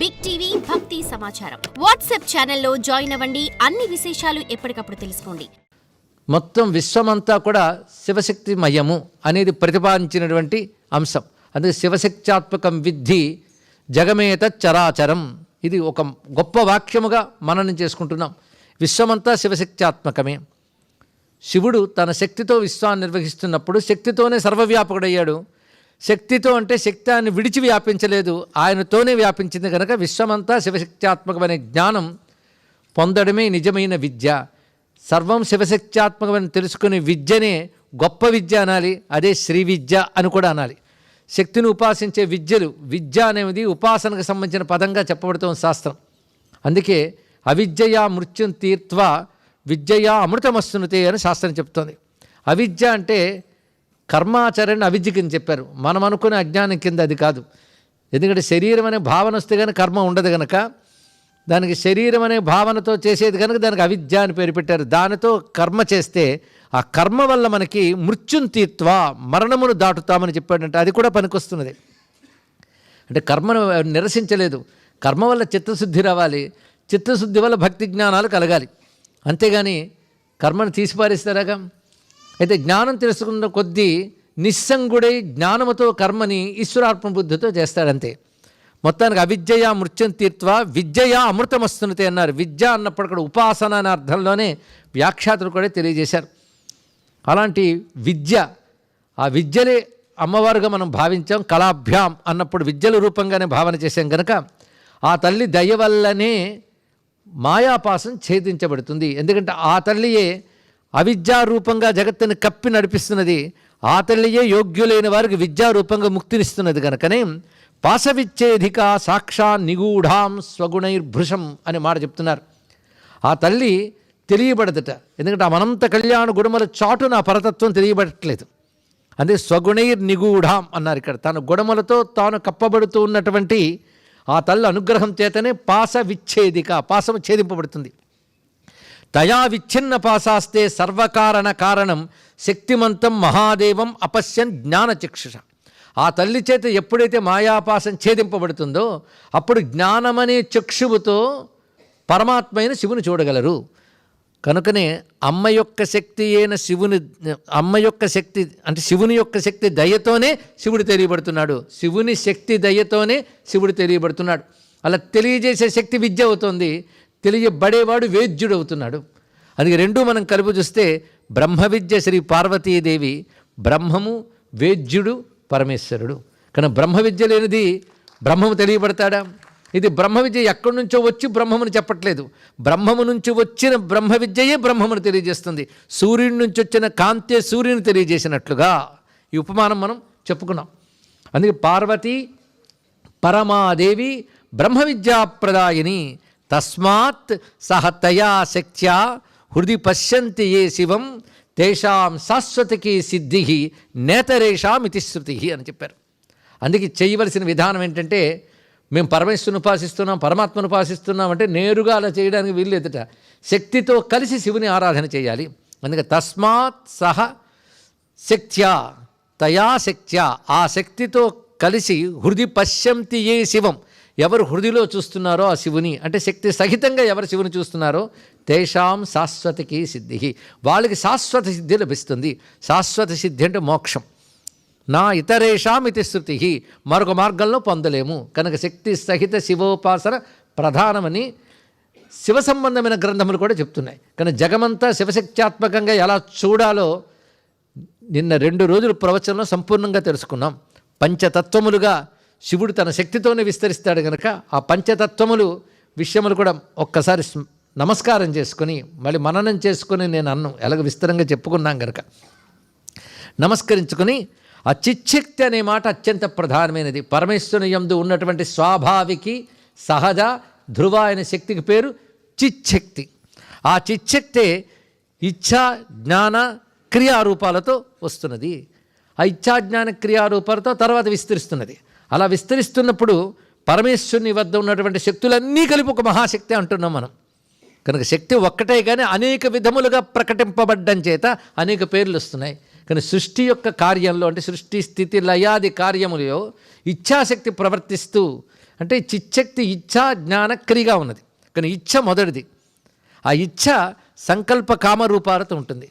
Big TV భక్తి సమాచారం WhatsApp ఛానల్లో జాయిన్ అవ్వండి. అన్ని విశేషాలు ఎప్పటికప్పుడు తెలుసుకోండి. మొత్తం విశ్వమంతా కూడా శివశక్తిమయము అనేది ప్రతిపాదించినటువంటి అంశం. అందుకే శివశక్త్యాత్మకం విద్ధి జగమేత చరాచరం. ఇది ఒక గొప్ప వాక్యముగా మననం చేసుకుంటున్నాం. విశ్వమంతా శివశక్త్యాత్మకమే. శివుడు తన శక్తితో విశ్వాన్ని నిర్వహిస్తున్నప్పుడు శక్తితోనే సర్వవ్యాపకుడయ్యాడు. శక్తితో అంటే శక్తాన్ని విడిచి వ్యాపించలేదు, ఆయనతోనే వ్యాపించింది కనుక విశ్వమంతా శివశక్త్యాత్మకమనే జ్ఞానం పొందడమే నిజమైన విద్య. సర్వం శివశక్త్యాత్మకమని తెలుసుకునే విద్యనే గొప్ప విద్య అనాలి. అదే శ్రీ విద్య అని కూడా అనాలి. శక్తిని ఉపాసించే విద్యలు, విద్య అనేది ఉపాసనకు సంబంధించిన పదంగా చెప్పబడుతోంది శాస్త్రం. అందుకే అవిద్యయా మృత్యుం తీర్త్వా విద్యయా అమృతమస్తునుతే అని శాస్త్రం చెప్తోంది. అవిద్య అంటే కర్మాచరణ అవిద్య కింద చెప్పారు. మనం అనుకునే అజ్ఞానం కింద అది కాదు. ఎందుకంటే శరీరం అనే భావన వస్తే కనుక కర్మ ఉండదు కనుక, దానికి శరీరం అనే భావనతో చేసేది కనుక దానికి అవిద్య అని పేరు పెట్టారు. దానితో కర్మ చేస్తే ఆ కర్మ వల్ల మనకి మృత్యుం తీర్త్వా మరణమును దాటుతామని చెప్పాడంటే అది కూడా పనికొస్తున్నది. అంటే కర్మను నిరసించలేదు, కర్మ వల్ల చిత్తశుద్ధి రావాలి, చిత్తశుద్ధి వల్ల భక్తి జ్ఞానాలు కలగాలి. అంతేగాని కర్మను తీసిపారేస్తారాగా. అయితే జ్ఞానం తెలుసుకున్న కొద్దీ నిస్సంగుడై జ్ఞానముతో కర్మని ఈశ్వరార్పణ బుద్ధితో చేస్తాడంతే. మొత్తానికి అవిద్యయా మృత్యుం తీర్త్వా విద్యయా అమృతమస్తునుతే అన్నారు. విద్య అన్నప్పుడు కూడా ఉపాసన అనే అర్థంలోనే వ్యాఖ్యాతలు కూడా తెలియజేశారు. అలాంటి విద్య, ఆ విద్యలే అమ్మవారుగా మనం భావించాం. కళాభ్యాం అన్నప్పుడు విద్యల రూపంగానే భావన చేశాం కనుక ఆ తల్లి దయ వల్లనే మాయాపాసం ఛేదించబడుతుంది. ఎందుకంటే ఆ తల్లియే అవిద్యారూపంగా జగత్తుని కప్పి నడిపిస్తున్నది. ఆ తల్లియే యోగ్యులైన వారికి విద్యారూపంగా ముక్తినిస్తున్నది కనుకనే పాశవిచ్ఛేదిక సాక్షా నిగూఢాం స్వగుణైర్భృశం అనే మాట చెప్తున్నారు. ఆ తల్లి తెలియబడదట. ఎందుకంటే ఆ అనంత కళ్యాణ గుణముల చాటు నా పరతత్వం తెలియబడట్లేదు. అదే స్వగుణైర్ నిగూఢాం అన్నారు. ఇక్కడ తన గుణములతో తాను కప్పబడుతూ ఉన్నటువంటి ఆ తల్లి అనుగ్రహం చేతనే పాశ విచ్ఛేదిక, పాశము ఛేదింపబడుతుంది. తయా విచ్ఛిన్న పాశాస్తే సర్వకారణ కారణం శక్తిమంతం మహాదేవం అపశ్యన్ జ్ఞానచక్షుష. ఆ తల్లి చేత ఎప్పుడైతే మాయాపాసం ఛేదింపబడుతుందో అప్పుడు జ్ఞానమనే చక్షువుతో పరమాత్మైన శివుని చూడగలరు. కనుకనే అమ్మ యొక్క శక్తి అయిన శివుని, అమ్మ యొక్క శక్తి అంటే శివుని యొక్క శక్తి దయతోనే శివుడు తెలియబడుతున్నాడు. శివుని శక్తి దయతోనే శివుడు తెలియబడుతున్నాడు. అలా తెలియజేసే శక్తి విద్య అవుతుంది, తెలియబడేవాడు వేద్యుడు అవుతున్నాడు. అందుకే రెండూ మనం కలుపు చూస్తే బ్రహ్మ విద్య శ్రీ పార్వతీదేవి, బ్రహ్మము వేద్యుడు పరమేశ్వరుడు. కానీ బ్రహ్మ విద్య లేనిది బ్రహ్మము తెలియబడతాడా? ఇది బ్రహ్మ విద్య ఎక్కడి నుంచో వచ్చి బ్రహ్మమును చెప్పట్లేదు, బ్రహ్మము నుంచి వచ్చిన బ్రహ్మ విద్యయే బ్రహ్మమును తెలియజేస్తుంది. సూర్యుడి నుంచి వచ్చిన కాంతే సూర్యుని తెలియజేసినట్లుగా ఈ ఉపమానం మనం చెప్పుకున్నాం. అందుకే పార్వతీ పరమాదేవి బ్రహ్మ విద్యాప్రదాయిని. తస్మాత్ సహ తయా శక్త్యా హృది పశ్యంతి ఏ శివం తేషాం శాశ్వతకి సిద్ధి నేతరేషాం ఇతి శృతి అని చెప్పారు. అందుకే చేయవలసిన విధానం ఏంటంటే, మేము పరమేశ్వరుని ఉపాసిస్తున్నాం, పరమాత్మను ఉపాసిస్తున్నాం అంటే నేరుగా అలా చేయడానికి వీల్లేదట. శక్తితో కలిసి శివుని ఆరాధన చేయాలి. అందుకే తస్మాత్ సహ శక్త్యా తయా శక్త్యా, ఆ శక్తితో కలిసి హృది పశ్యంతి ఏ శివం, ఎవరు హృదిలో చూస్తున్నారో ఆ శివుని, అంటే శక్తి సహితంగా ఎవరు శివుని చూస్తున్నారో తేషాం శాశ్వతకి సిద్ధి, వాళ్ళకి శాశ్వత సిద్ధి లభిస్తుంది. శాశ్వత సిద్ధి అంటే మోక్షం. నా ఇతరేషాం ఇతి శృతి, మరొక మార్గంలో పొందలేము. కనుక శక్తి సహిత శివోపాసన ప్రధానమని శివ సంబంధమైన గ్రంథములు కూడా చెప్తున్నాయి. కానీ జగమంతా శివశక్త్యాత్మకంగా ఎలా చూడాలో నిన్న 2 రోజులు ప్రవచనంలో సంపూర్ణంగా తెలుసుకున్నాం. పంచతత్వములుగా శివుడు తన శక్తితోనే విస్తరిస్తాడు కనుక ఆ పంచతత్వములు విషయములు కూడా ఒక్కసారి నమస్కారం చేసుకొని మళ్ళీ మననం చేసుకొని నేను ఎలాగ విస్తరంగా చెప్పుకున్నాం కనుక నమస్కరించుకొని ఆ చిచ్చక్తి అనే మాట అత్యంత ప్రధానమైనది. పరమేశ్వరుని యందు ఉన్నటువంటి స్వాభావికి సహజ ధ్రువ అనే శక్తికి పేరు చిచ్చక్తి. ఆ చిచ్చక్తే ఇచ్ఛా జ్ఞాన క్రియారూపాలతో వస్తున్నది. ఆ ఇచ్ఛా జ్ఞాన క్రియారూపాలతో తర్వాత విస్తరిస్తున్నది. అలా విస్తరిస్తున్నప్పుడు పరమేశ్వరుని వద్ద ఉన్నటువంటి శక్తులన్నీ కలిపి ఒక మహాశక్తి అంటున్నాం మనం. కనుక శక్తి ఒక్కటే కానీ అనేక విధములుగా ప్రకటింపబడ్డం చేత అనేక పేర్లు వస్తున్నాయి. కానీ సృష్టి యొక్క కార్యంలో అంటే సృష్టి స్థితి లయాది కార్యములలో ఇచ్ఛాశక్తి ప్రవర్తిస్తూ అంటే చిచ్చక్తి ఇచ్ఛా జ్ఞాన క్రియగా ఉన్నది. కానీ ఇచ్ఛ మొదటిది. ఆ ఇచ్ఛ సంకల్ప కామ రూపాలతో ఉంటుంది.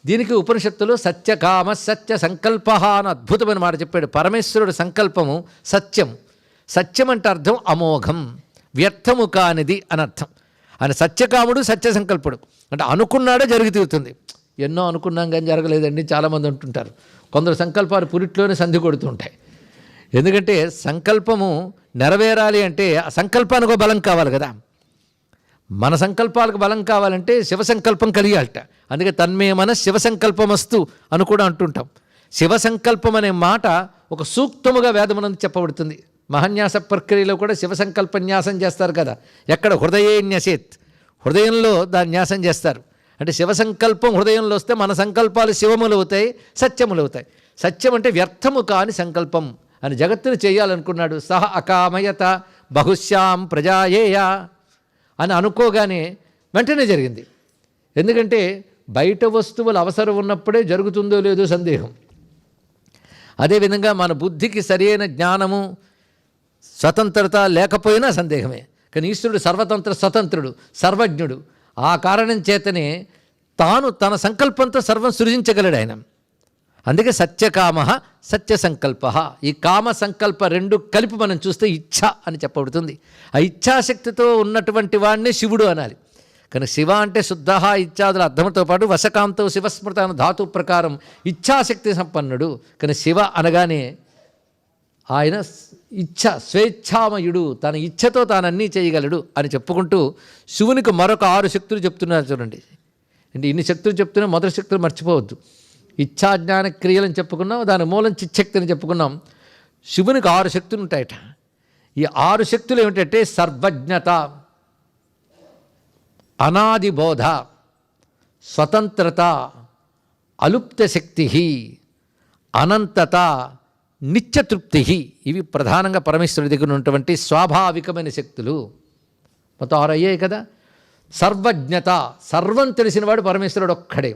దీనికి ఉపనిషత్తులో సత్యకామ సత్య సంకల్ప అని అద్భుతమైన మాట చెప్పాడు. పరమేశ్వరుడు సంకల్పము సత్యం. సత్యం అంటే అర్థం అమోఘం, వ్యర్థము కానిది అని అర్థం. ఆయన సత్యకాముడు, సత్య సంకల్పుడు. అంటే అనుకున్నాడే జరిగి తీరుతుంది. ఎన్నో అనుకున్నాం కానీ జరగలేదండి చాలామంది అంటుంటారు. కొందరు సంకల్పాలు పురిట్లోనే సంధి కొడుతూ ఉంటాయి. ఎందుకంటే సంకల్పము నెరవేరాలి అంటే ఆ సంకల్పానికి బలం కావాలి కదా. మన సంకల్పాలకు బలం కావాలంటే శివ సంకల్పం కలిగాలట. అందుకే తన్మే మన శివ సంకల్పమస్తు అని కూడా అంటుంటాం. శివ సంకల్పం అనే మాట ఒక సూక్తముగా వేదమునందు చెప్పబడుతుంది. మహాన్యాస ప్రక్రియలో కూడా శివ సంకల్ప న్యాసం చేస్తారు కదా. ఎక్కడ హృదయే న్యసేత్, హృదయంలో దాన్ని న్యాసం చేస్తారు. అంటే శివ సంకల్పం హృదయంలో వస్తే మన సంకల్పాలు శివములు అవుతాయి, సత్యములు అవుతాయి. సత్యం అంటే వ్యర్థము కాని సంకల్పం అని జగత్తును చేయాలనుకున్నాడు. సహ అకామయత బహుశ్యాం ప్రజాయేయ అని అనుకోగానే వెంటనే జరిగింది. ఎందుకంటే బయట వస్తువులు అవసరం ఉన్నప్పుడే జరుగుతుందో లేదో సందేహం. అదేవిధంగా మన బుద్ధికి సరైన జ్ఞానము స్వతంత్రత లేకపోయినా సందేహమే. కానీ ఈశ్వరుడు సర్వతంత్ర స్వతంత్రుడు, సర్వజ్ఞుడు. ఆ కారణం చేతనే తాను తన సంకల్పంతో సర్వం సృజించగలడు ఆయన. అందుకే సత్యకామ సత్య సంకల్ప. ఈ కామ సంకల్ప రెండు కలిపి మనం చూస్తే ఇచ్ఛ అని చెప్పబడుతుంది. ఆ ఇచ్ఛాశక్తితో ఉన్నటువంటి వాడిని శివుడు అనాలి. కానీ శివ అంటే శుద్ధ ఇచ్ఛాదుల అర్థంతో పాటు వశకాంతో శివస్మృత అన్న ధాతు ప్రకారం ఇచ్ఛాశక్తి సంపన్నుడు. కానీ శివ అనగానే ఆయన ఇచ్ఛ స్వేచ్ఛామయుడు, తన ఇచ్ఛతో తానన్నీ చేయగలడు అని చెప్పుకుంటూ శివునికి మరొక 6 శక్తులు చెప్తున్నారు చూడండి. అంటే ఇన్ని శక్తులు చెప్తున్నా మొదటి శక్తులు మర్చిపోవద్దు. ఇచ్ఛాజ్ఞాన క్రియలని చెప్పుకున్నాం, దాని మూలం చిచ్చక్తిని చెప్పుకున్నాం. శివునికి 6 శక్తులు ఉంటాయట. ఈ 6 శక్తులు ఏమిటంటే సర్వజ్ఞత, అనాది బోధ, స్వతంత్రత, అలుప్త శక్తి, అనంతత, నిత్యతృప్తి. ఇవి ప్రధానంగా పరమేశ్వరుడి దగ్గర ఉన్నటువంటి స్వాభావికమైన శక్తులు. మొత్తం 6 అయ్యాయి కదా. సర్వజ్ఞత, సర్వం తెలిసినవాడు పరమేశ్వరుడు ఒక్కడే.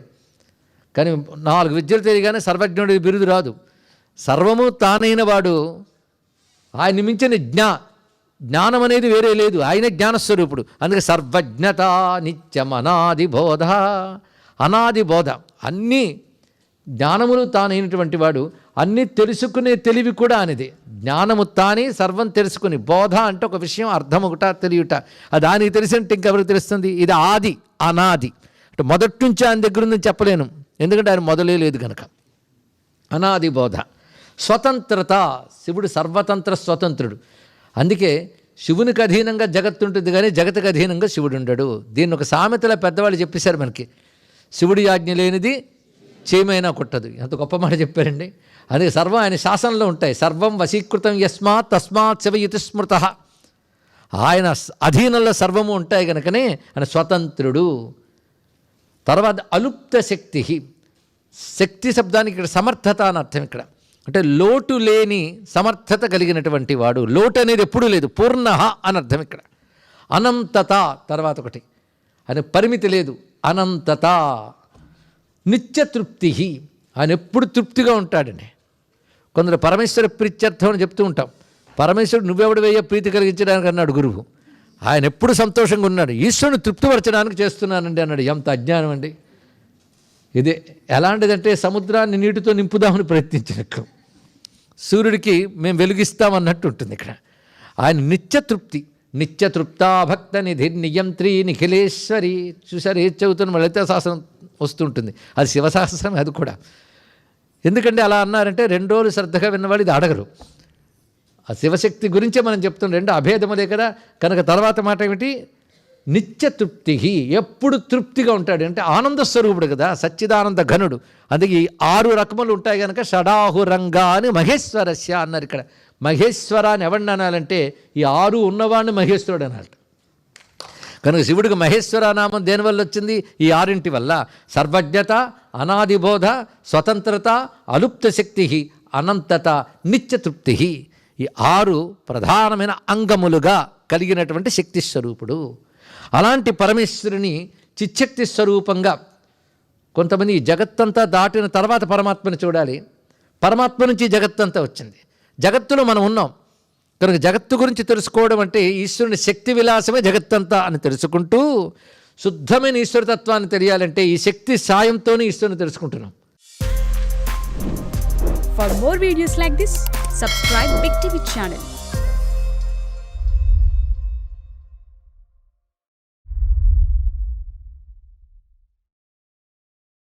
కానీ 4 విద్యలు తెలియగానే సర్వజ్ఞుడి బిరుదు రాదు. సర్వము తానైన వాడు, ఆయన మించిన జ్ఞానం అనేది వేరే లేదు. ఆయన జ్ఞానస్వరూపుడు. అందుకే సర్వజ్ఞత నిత్యం అనాది బోధ. అనాది బోధ, అన్నీ జ్ఞానములు తానైనటువంటి వాడు. అన్నీ తెలుసుకునే తెలివి కూడా అనేది. జ్ఞానము తానే సర్వం తెలుసుకుని, బోధ అంటే ఒక విషయం అర్థం ఒకట తెలియట. అది దానికి తెలిసినట్టు ఇంకెవరికి తెలుస్తుంది? ఇది ఆది అనాది. అంటే మొదటి నుంచి ఆయన దగ్గర ఉందని చెప్పలేను, ఎందుకంటే ఆయన మొదలే లేదు కనుక. అనాది బోధ. స్వతంత్రత, శివుడు సర్వతంత్ర స్వతంత్రుడు. అందుకే శివునికి అధీనంగా జగత్తు ఉంటుంది కానీ జగత్తుకు అధీనంగా శివుడు ఉండడు. దీన్ని ఒక సామెతలో పెద్దవాళ్ళు చెప్పేశారు మనకి. శివుడి ఆజ్ఞ లేనిది చేయమైనా కొట్టదు. ఎంత గొప్ప మాట చెప్పారండి. అందుకే సర్వం ఆయన శాసనంలో ఉంటాయి. సర్వం వశీకృతం యస్మాత్ తస్మాత్ శివ ఇతి స్మృత. ఆయన అధీనంలో సర్వము ఉంటాయి కనుకనే ఆయన స్వతంత్రుడు. తర్వాత అలుప్త శక్తి. శక్తి శబ్దానికి ఇక్కడ సమర్థత అని అర్థం. ఇక్కడ అంటే లోటు లేని సమర్థత కలిగినటువంటి వాడు. లోటు అనేది ఎప్పుడూ లేదు, పూర్ణ అని అర్థం ఇక్కడ. అనంతత తర్వాత ఒకటి, ఆయన పరిమితి లేదు, అనంతత. నిత్యతృప్తి, ఆయన ఎప్పుడు తృప్తిగా ఉంటాడండి. కొందరు పరమేశ్వర ప్రీత్యర్థం అని చెప్తూ ఉంటాం. పరమేశ్వరుడు నువ్వెవడు వేయ ప్రీతి కలిగించడానికి అన్నాడు గురువు. ఆయన ఎప్పుడు సంతోషంగా ఉన్నాడు. ఈశ్వరుని తృప్తిపరచడానికి చేస్తున్నానండి అన్నాడు. ఎంత అజ్ఞానం అండి ఇదే. ఎలాంటిదంటే సముద్రాన్ని నీటితో నింపుదామని ప్రయత్నించినట్టు, సూర్యుడికి మేము వెలుగిస్తామన్నట్టు ఉంటుంది ఇక్కడ. ఆయన నిత్యతృప్తి. నిత్యతృప్తా భక్త నిధి నియంత్రి నిఖిలేశ్వరి. చూసారు, ఏది చదువుతున్న లలిత శాస్త్రం వస్తుంటుంది, అది శివశాస్త్రం. అది కూడా ఎందుకంటే అలా అన్నారంటే 2 రోజులు శ్రద్ధగా విన్నవాళ్ళు ఇది అడగరు. ఆ శివశక్తి గురించే మనం చెప్తున్నాం. 2 అభేదములే కదా. కనుక తర్వాత మాట ఏమిటి? నిత్యతృప్తి. ఎప్పుడు తృప్తిగా ఉంటాడు. అంటే ఆనంద స్వరూపుడు కదా, సచ్చిదానంద ఘనుడు. అందుకే ఈ 6 రకములు ఉంటాయి కనుక షడాహురంగా అని మహేశ్వరస్య అన్నారు ఇక్కడ. మహేశ్వర అని ఎవరిని అనాలంటే ఈ 6 ఉన్నవాడిని మహేశ్వరుడు అనాలట. కనుక శివుడికి మహేశ్వర నామం దేనివల్ల వచ్చింది? ఈ 6 వల్ల. సర్వజ్ఞత, అనాదిబోధ, స్వతంత్రత, అలుప్త శక్తి, అనంతత, నిత్యతృప్తి. ఈ 6 ప్రధానమైన అంగములుగా కలిగినటువంటి శక్తి స్వరూపుడు. అలాంటి పరమేశ్వరుని చిచ్చక్తి స్వరూపంగా కొంతమంది జగత్తంతా దాటిన తర్వాత పరమాత్మని చూడాలి. పరమాత్మ నుంచి జగత్తంతా వచ్చింది. జగత్తులో మనం ఉన్నాం కనుక జగత్తు గురించి తెలుసుకోవడం అంటే ఈశ్వరుని శక్తి విలాసమే జగత్తంతా అని తెలుసుకుంటూ శుద్ధమైన ఈశ్వరతత్వాన్ని తెలియాలంటే ఈ శక్తి సాయంతోనే ఈశ్వరుని తెలుసుకుంటున్నాం. For more videos like this, subscribe Big TV channel.